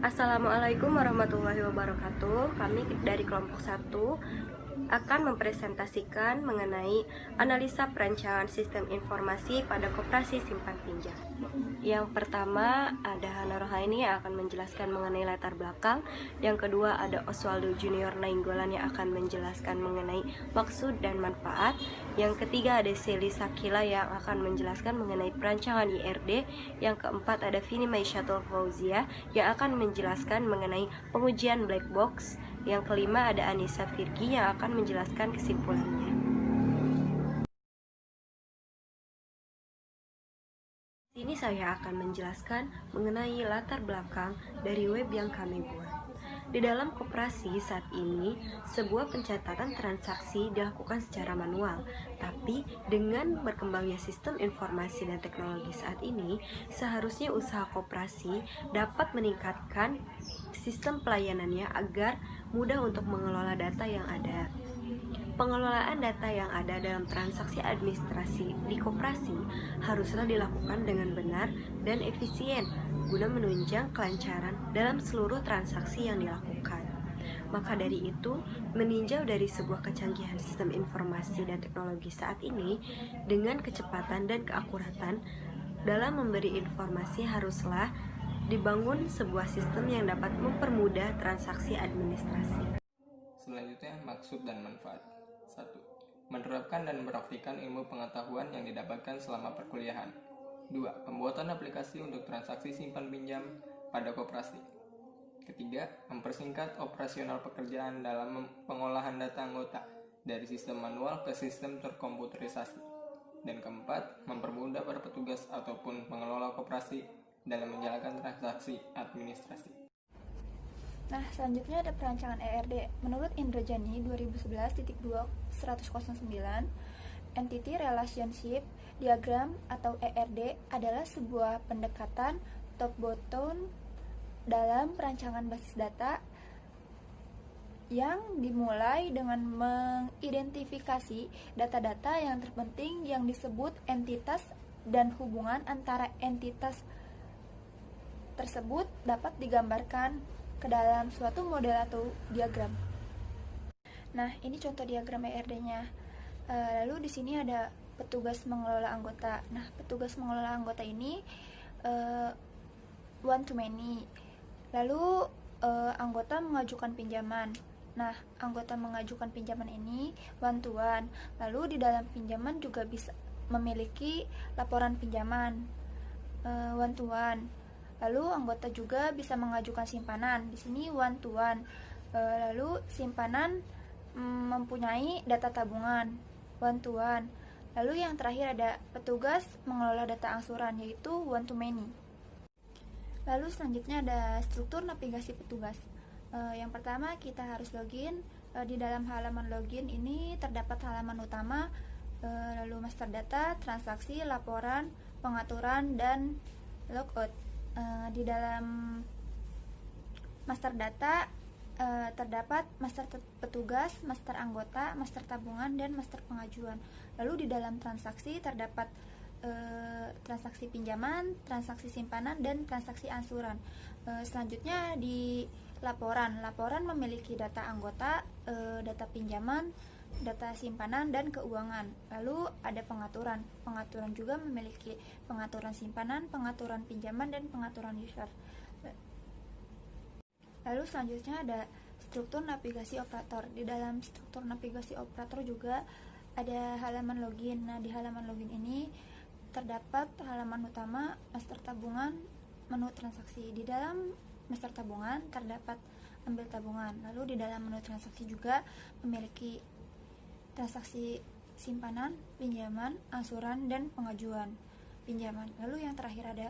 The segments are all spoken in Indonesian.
Assalamualaikum warahmatullahi wabarakatuh. Kami dari kelompok 1 akan mempresentasikan mengenai analisa perancangan sistem informasi pada koperasi simpan pinjam. Yang pertama ada Hana Rohaini yang akan menjelaskan mengenai latar belakang. Yang kedua ada Oswaldo Junior Nainggolan yang akan menjelaskan mengenai maksud dan manfaat. Yang ketiga ada Seli Sakila yang akan menjelaskan mengenai perancangan IRD. Yang keempat ada Vini Maisyatul Fauzia yang akan menjelaskan mengenai pengujian black box. Yang kelima ada Anissa Firgi yang akan menjelaskan kesimpulannya. Di sini saya akan menjelaskan mengenai latar belakang dari web yang kami buat. Di dalam koperasi saat ini, sebuah pencatatan transaksi dilakukan secara manual. Tapi dengan berkembangnya sistem informasi dan teknologi saat ini, seharusnya usaha koperasi dapat meningkatkan sistem pelayanannya agar mudah untuk mengelola data yang ada. Pengelolaan data yang ada dalam transaksi administrasi di koperasi haruslah dilakukan dengan benar dan efisien guna menunjang kelancaran dalam seluruh transaksi yang dilakukan. Maka dari itu, meninjau dari sebuah kecanggihan sistem informasi dan teknologi saat ini dengan kecepatan dan keakuratan dalam memberi informasi haruslah dibangun sebuah sistem yang dapat mempermudah transaksi administrasi. Selanjutnya, maksud dan manfaat. 1. Menerapkan dan mempraktikkan ilmu pengetahuan yang didapatkan selama perkuliahan. 2. Pembuatan aplikasi untuk transaksi simpan pinjam pada koperasi. Ketiga, mempersingkat operasional pekerjaan dalam pengolahan data anggota dari sistem manual ke sistem terkomputerisasi. Dan keempat, mempermudah para petugas ataupun pengelola koperasi dalam menjalankan transaksi administrasi. Nah, selanjutnya ada perancangan ERD. Menurut Indrajani 2011.2.109, Entity Relationship Diagram atau ERD adalah sebuah pendekatan top-bottom dalam perancangan basis data yang dimulai dengan mengidentifikasi data-data yang terpenting yang disebut entitas dan hubungan antara entitas tersebut dapat digambarkan ke dalam suatu model atau diagram. Nah, ini contoh diagram ERD-nya. Lalu di sini ada petugas mengelola anggota. Nah, petugas mengelola anggota ini one to many. Lalu anggota mengajukan pinjaman. Nah, anggota mengajukan pinjaman ini one to one. Lalu di dalam pinjaman juga bisa memiliki laporan pinjaman one to one. Lalu anggota juga bisa mengajukan simpanan. Di sini one to one. Lalu simpanan mempunyai data tabungan one to one. Lalu yang terakhir ada petugas mengelola data angsuran yaitu one to many. Lalu selanjutnya ada struktur navigasi petugas. Yang pertama kita harus login. Di dalam halaman login ini terdapat halaman utama, lalu master data, transaksi, laporan, pengaturan, dan logout. Di dalam master data terdapat master petugas, master anggota, master tabungan, dan master pengajuan. Lalu di dalam transaksi terdapat transaksi pinjaman, transaksi simpanan, dan transaksi angsuran. Selanjutnya di laporan memiliki data anggota, data pinjaman, data simpanan, dan keuangan. Lalu ada pengaturan juga memiliki pengaturan simpanan, pengaturan pinjaman, dan pengaturan user. Lalu selanjutnya ada struktur navigasi operator. Di dalam struktur navigasi operator juga ada halaman login. Nah, di halaman login ini terdapat halaman utama, master tabungan, menu transaksi. Di dalam master tabungan terdapat ambil tabungan. Lalu di dalam menu transaksi juga memiliki transaksi simpanan, pinjaman, angsuran, dan pengajuan pinjaman. Lalu yang terakhir ada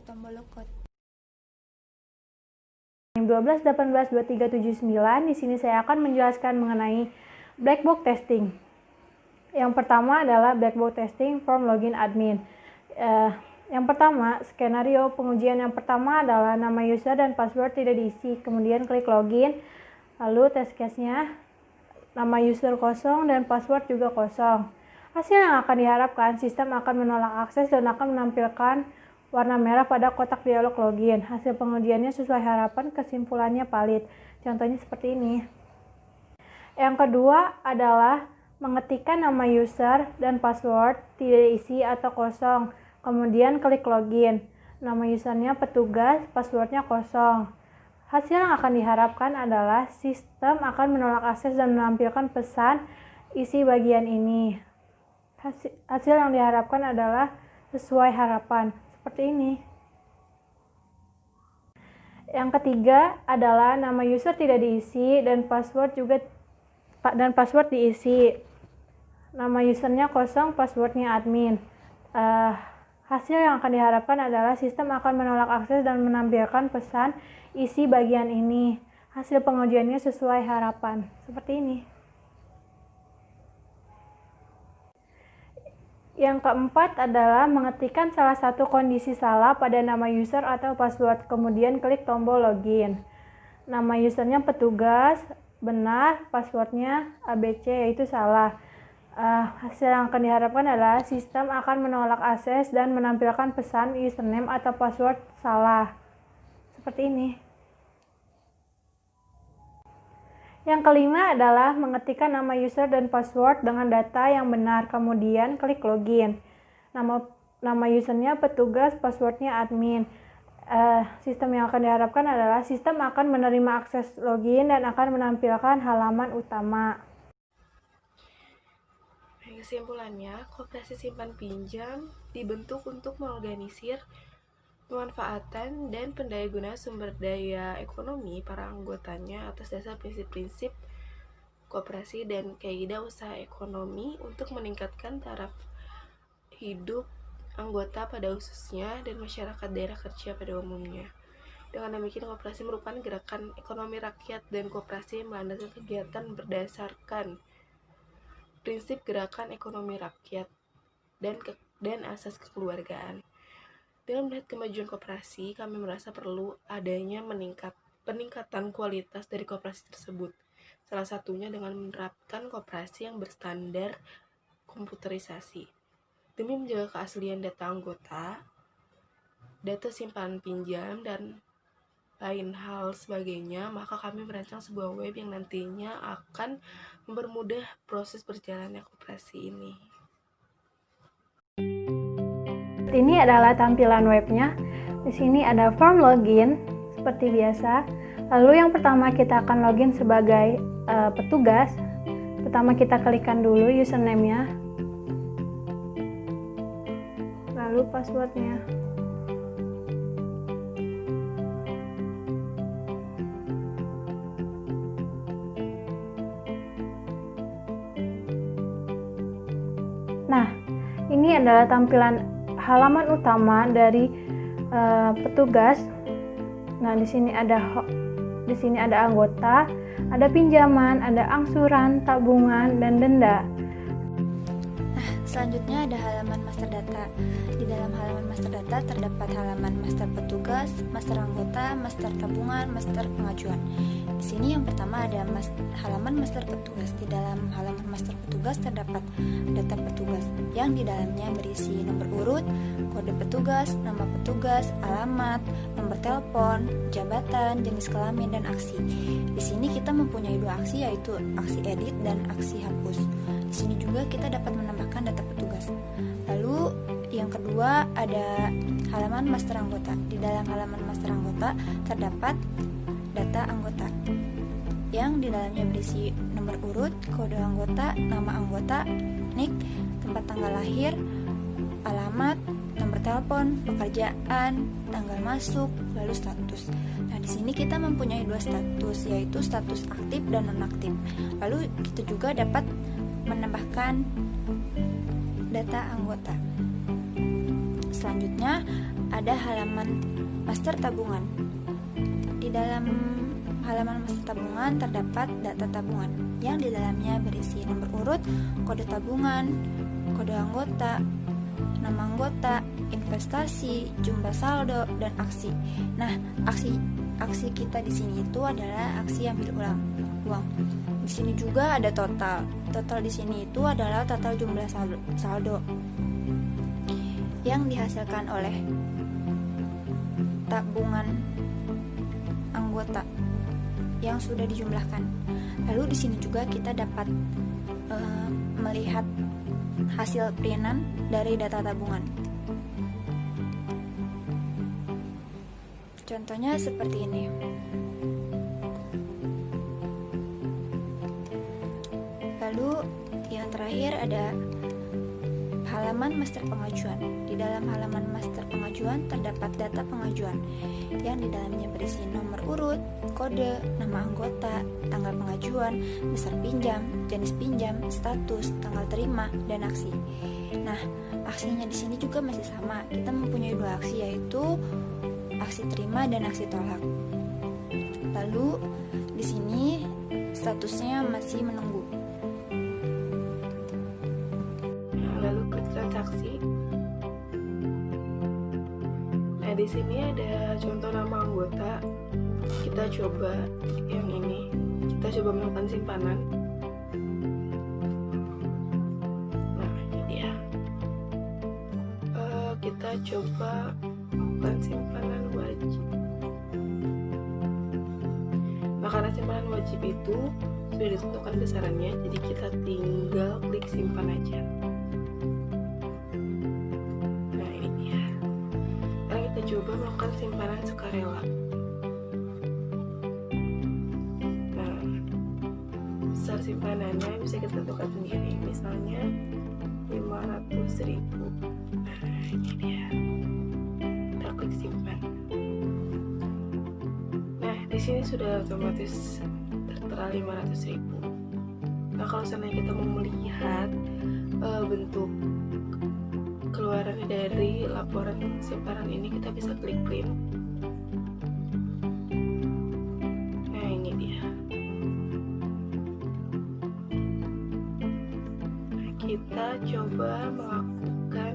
tombol logout. 12, 18, 23, 79. Di sini saya akan menjelaskan mengenai black box testing. Yang pertama adalah black box testing from login admin. Yang pertama, skenario pengujian yang pertama adalah nama user dan password tidak diisi. Kemudian klik login. Lalu test case-nya, nama user kosong dan password juga kosong. Hasil yang akan diharapkan, sistem akan menolak akses dan akan menampilkan warna merah pada kotak dialog login. Hasil pengujiannya sesuai harapan, kesimpulannya valid. Contohnya seperti ini. Yang kedua adalah mengetikkan nama user dan password tidak diisi atau kosong. Kemudian klik login. Nama usernya petugas, passwordnya kosong. Hasil yang akan diharapkan adalah sistem akan menolak akses dan menampilkan pesan isi bagian ini. Hasil yang diharapkan adalah sesuai harapan, seperti ini. Yang ketiga adalah nama user tidak diisi dan password diisi. Nama usernya kosong, passwordnya admin. Hasil yang akan diharapkan adalah sistem akan menolak akses dan menampilkan pesan isi bagian ini. Hasil pengujiannya sesuai harapan, seperti ini. Yang keempat adalah mengetikkan salah satu kondisi salah pada nama user atau password, kemudian klik tombol login. Nama usernya petugas, benar, passwordnya ABC, yaitu salah. Hasil yang akan diharapkan adalah sistem akan menolak akses dan menampilkan pesan username atau password salah. Seperti ini. Yang kelima adalah mengetikkan nama user dan password dengan data yang benar, kemudian klik login. Nama usernya petugas, passwordnya admin. Sistem yang akan diharapkan adalah sistem akan menerima akses login dan akan menampilkan halaman utama. Kesimpulannya, koperasi simpan pinjam dibentuk untuk mengorganisir pemanfaatan dan pendayagunaan sumber daya ekonomi para anggotanya atas dasar prinsip-prinsip koperasi dan kaidah usaha ekonomi untuk meningkatkan taraf hidup anggota pada khususnya dan masyarakat daerah kerja pada umumnya. Dengan demikian, koperasi merupakan gerakan ekonomi rakyat dan koperasi melandaskan kegiatan berdasarkan prinsip gerakan ekonomi rakyat dan asas kekeluargaan. Dengan melihat kemajuan koperasi, kami merasa perlu adanya peningkatan kualitas dari koperasi tersebut. Salah satunya dengan menerapkan koperasi yang berstandar komputerisasi. Demi menjaga keaslian data anggota, data simpanan pinjam, dan lain hal sebagainya, maka kami merancang sebuah web yang nantinya akan mempermudah proses berjalannya koperasi ini. Ini adalah tampilan webnya. Di sini ada form login seperti biasa. Lalu yang pertama kita akan login sebagai petugas. Pertama kita klikkan dulu username-nya, lalu password-nya. Nah, ini adalah tampilan halaman utama dari petugas. Nah, di sini ada anggota, ada pinjaman, ada angsuran, tabungan, dan denda. Nah, selanjutnya ada halaman master data. Di dalam halaman master data terdapat halaman master petugas, master anggota, master tabungan, master pengajuan. Di sini yang pertama ada halaman master petugas. Di dalam halaman master petugas terdapat data petugas yang di dalamnya berisi nomor urut, kode petugas, nama petugas, alamat, nomor telepon, jabatan, jenis kelamin, dan aksi. Di sini kita mempunyai dua aksi, yaitu aksi edit dan aksi hapus. Di sini juga kita dapat menambahkan data petugas. Lalu yang kedua ada halaman master anggota. Di dalam halaman master anggota terdapat data anggota yang di dalamnya berisi nomor urut, kode anggota, nama anggota, NIK, tempat tanggal lahir, alamat, nomor telepon, pekerjaan, tanggal masuk, lalu status. Nah, di sini kita mempunyai dua status, yaitu status aktif dan nonaktif. Lalu kita juga dapat menambahkan data anggota. Selanjutnya ada halaman master tabungan. Di dalam halaman master tabungan terdapat data tabungan yang di dalamnya berisi nomor urut, kode tabungan, kode anggota, nama anggota, investasi, jumlah saldo, dan aksi. Nah, aksi kita di sini itu adalah aksi ambil uang. Di sini juga ada total. Total di sini itu adalah total jumlah saldo yang dihasilkan oleh tabungan anggota yang sudah dijumlahkan. Lalu di sini juga kita dapat melihat hasil printan dari data tabungan. Contohnya seperti ini. Lalu yang terakhir ada halaman master pengajuan. Di dalam halaman master pengajuan terdapat data pengajuan yang di dalamnya berisi nomor urut, kode, nama anggota, tanggal pengajuan, besar pinjam, jenis pinjam, status, tanggal terima, dan aksi. Nah, aksinya di sini juga masih sama. Kita mempunyai dua aksi, yaitu aksi terima dan aksi tolak. Lalu di sini statusnya masih menunggu. Lalu klik transaksi. Nah, di sini ada contoh nama anggota. Kita coba yang ini. Kita coba melakukan simpanan. Nah, ini dia. Kita coba melakukan simpanan wajib. Nah, karena simpanan wajib itu sudah ditentukan besarannya, jadi kita tinggal klik simpan aja. Coba melakukan simpanan sukarela. Nah, besar simpanannya bisa kita tentukan sendiri, misalnya 500.000. Nah, ini dia. Kita klik simpan. Nah, di sini sudah otomatis tertera 500.000. Nah, kalau seandainya kita mau melihat bentuk keluaran dari laporan simpanan ini, kita bisa klik print. Nah, ini dia. Nah, kita coba melakukan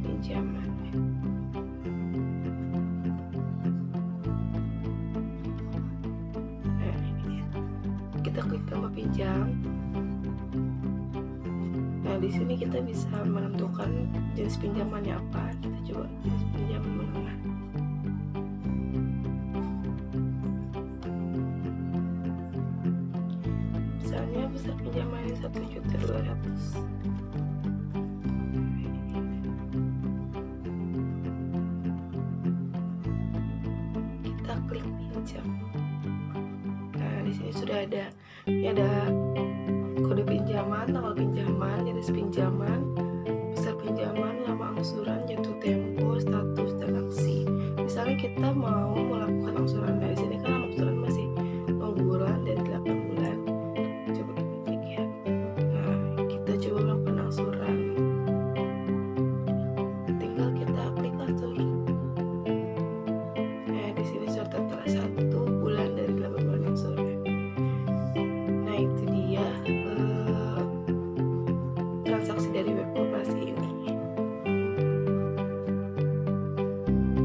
pinjaman. Nah, ini dia. Kita klik tambah pinjam. Nah, di sini kita bisa menentukan jenis pinjamannya apa. Kita coba jenis pinjam menengah. Misalnya besar pinjamannya 1.200.000. Kita klik pinjam. Nah, di sini sudah ada. Ini ada kode pinjaman, tanggal pinjaman, jenis pinjaman, besar pinjaman, lama angsuran, jatuh tempo, status, dan aksi. Misalnya kita mau melakukan angsuran, dari sini kan lama angsuran masih 0 bulan dan 8 bulan. Coba kita klik ya. Nah, kita coba melakukan angsuran. Tinggal kita klik atur. Nah, di sini sudah tertera 1 bulan dari 8 bulan angsuran. Nah, itu dia transaksi dari web koperasi ini.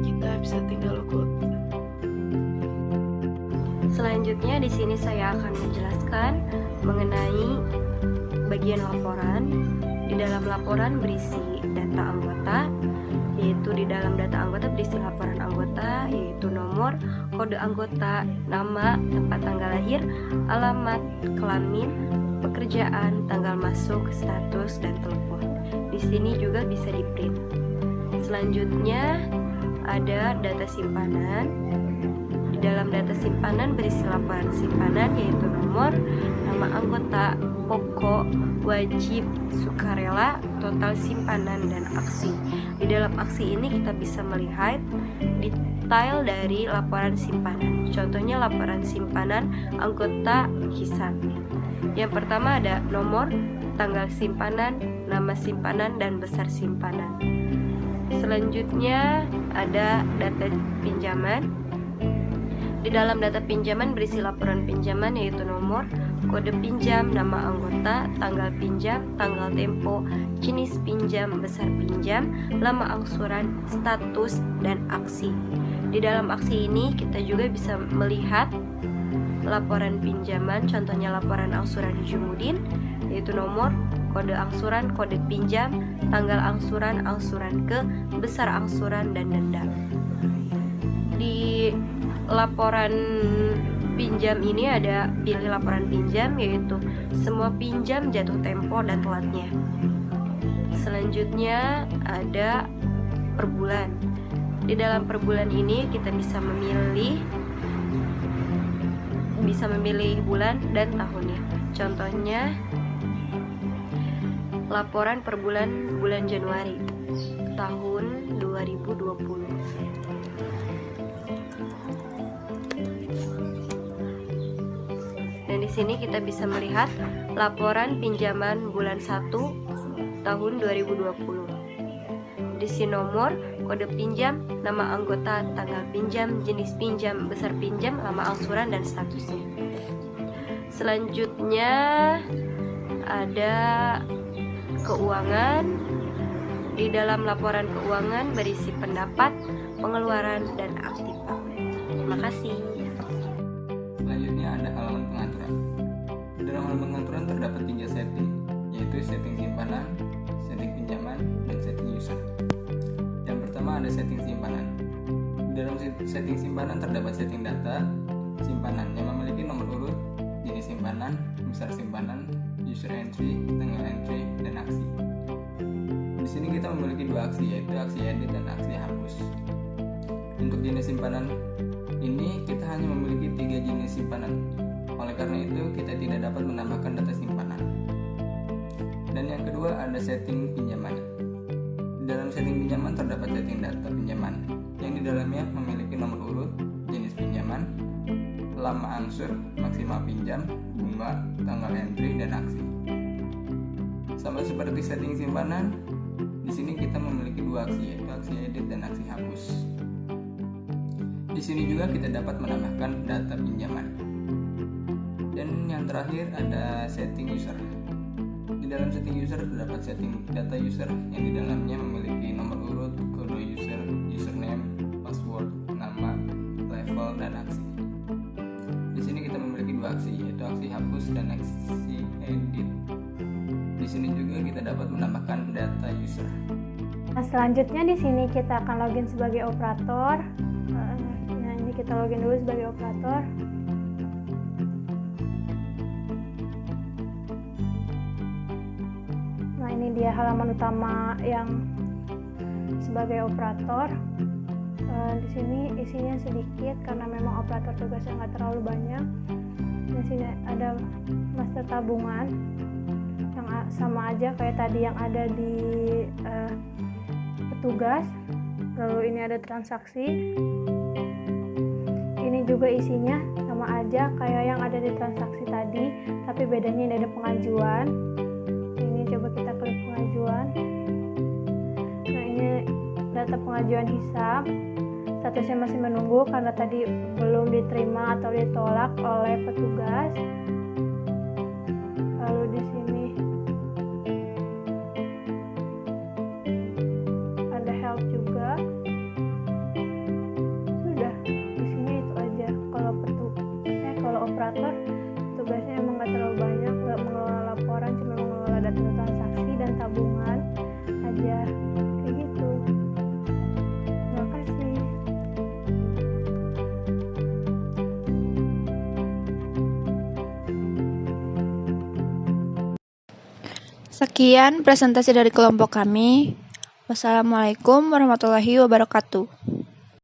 Kita bisa tinggal logout. Selanjutnya di sini saya akan menjelaskan mengenai bagian laporan. Di dalam laporan berisi data anggota, yaitu di dalam data anggota berisi laporan anggota, yaitu nomor, kode anggota, nama, tempat tanggal lahir, alamat, kelamin, pekerjaan, tanggal masuk, status, dan telepon. Di sini juga bisa di-print. Selanjutnya ada data simpanan. Di dalam data simpanan berisi laporan simpanan, yaitu nomor, nama anggota, pokok, wajib, sukarela, total simpanan, dan aksi. Di dalam aksi ini kita bisa melihat detail dari laporan simpanan. Contohnya laporan simpanan anggota Hisan. Yang pertama ada nomor, tanggal simpanan, nama simpanan, dan besar simpanan. Selanjutnya ada data pinjaman. Di dalam data pinjaman berisi laporan pinjaman, yaitu nomor, kode pinjam, nama anggota, tanggal pinjam, tanggal tempo, jenis pinjam, besar pinjam, lama angsuran, status, dan aksi. Di dalam aksi ini kita juga bisa melihat laporan pinjaman, contohnya laporan angsuran Jumudin, yaitu nomor, kode angsuran, kode pinjam, tanggal angsuran, angsuran ke, besar angsuran, dan denda. laporan pinjam ini ada pilih laporan pinjam, yaitu semua pinjam jatuh tempo dan telatnya. Selanjutnya ada per bulan. Di dalam per bulan ini kita bisa memilih bulan dan tahunnya. Contohnya laporan per bulan Januari tahun 2020. Dan di sini kita bisa melihat laporan pinjaman bulan 1 tahun 2020. Diisi nomor, kode pinjam, nama anggota, tanggal pinjam, jenis pinjam, besar pinjam, lama angsuran, dan statusnya. Selanjutnya ada keuangan. Di dalam laporan keuangan berisi pendapat, pengeluaran, dan aktiva. Terima kasih. Selanjutnya ada halaman pengaturan. Di dalam halaman pengaturan terdapat 3 setting, yaitu setting simpanan, setting pinjaman, dan setting user. Yang pertama ada setting simpanan. Di dalam setting simpanan terdapat setting data simpanan yang memiliki nomor urut, jenis simpanan, besar simpanan, user entry, tanggal entry, dan aksi. Di sini kita memiliki 2 aksi, yaitu aksi edit dan aksi hapus. Untuk jenis simpanan ini kita hanya memiliki 3 jenis simpanan. Oleh karena itu kita tidak dapat menambahkan data simpanan. Dan yang kedua ada setting pinjaman. Di dalam setting pinjaman terdapat setting data pinjaman yang di dalamnya memiliki nomor urut, jenis pinjaman, lama angsur, maksimal pinjam, bunga, tanggal entry, dan aksi. Sama seperti setting simpanan, di sini kita memiliki 2 aksi, yaitu aksi edit dan aksi hapus. Di sini juga kita dapat menambahkan data pinjaman. Dan yang terakhir ada setting user. Di dalam setting user terdapat setting data user yang di dalamnya memiliki nomor urut, kode user, username, password, nama, level, dan aksi. Di sini kita memiliki 2 aksi, yaitu aksi hapus dan aksi edit. Di sini juga kita dapat menambahkan data user. Nah, selanjutnya di sini kita akan login sebagai operator. Nah, ini kita login dulu sebagai operator. Nah, ini dia halaman utama yang sebagai operator. Di sini isinya sedikit karena memang operator tugasnya nggak terlalu banyak. Di sini ada master tabungan yang sama aja kayak tadi yang ada di petugas. Lalu ini ada transaksi. Ini juga isinya sama aja kayak yang ada di transaksi tadi, tapi bedanya ini ada pengajuan. Ini coba kita klik pengajuan. Nah, ini data pengajuan hisab. Statusnya masih menunggu karena tadi belum diterima atau ditolak oleh petugas. Lalu di sini ada help juga. Sudah, di sini itu aja. Kalau operator tugasnya emang nggak terlalu banyak, nggak mengelola laporan, cuma mengelola data transaksi dan tabungan aja, kayak gitu. Terima kasih. Sekian presentasi dari kelompok kami. Wassalamualaikum warahmatullahi wabarakatuh.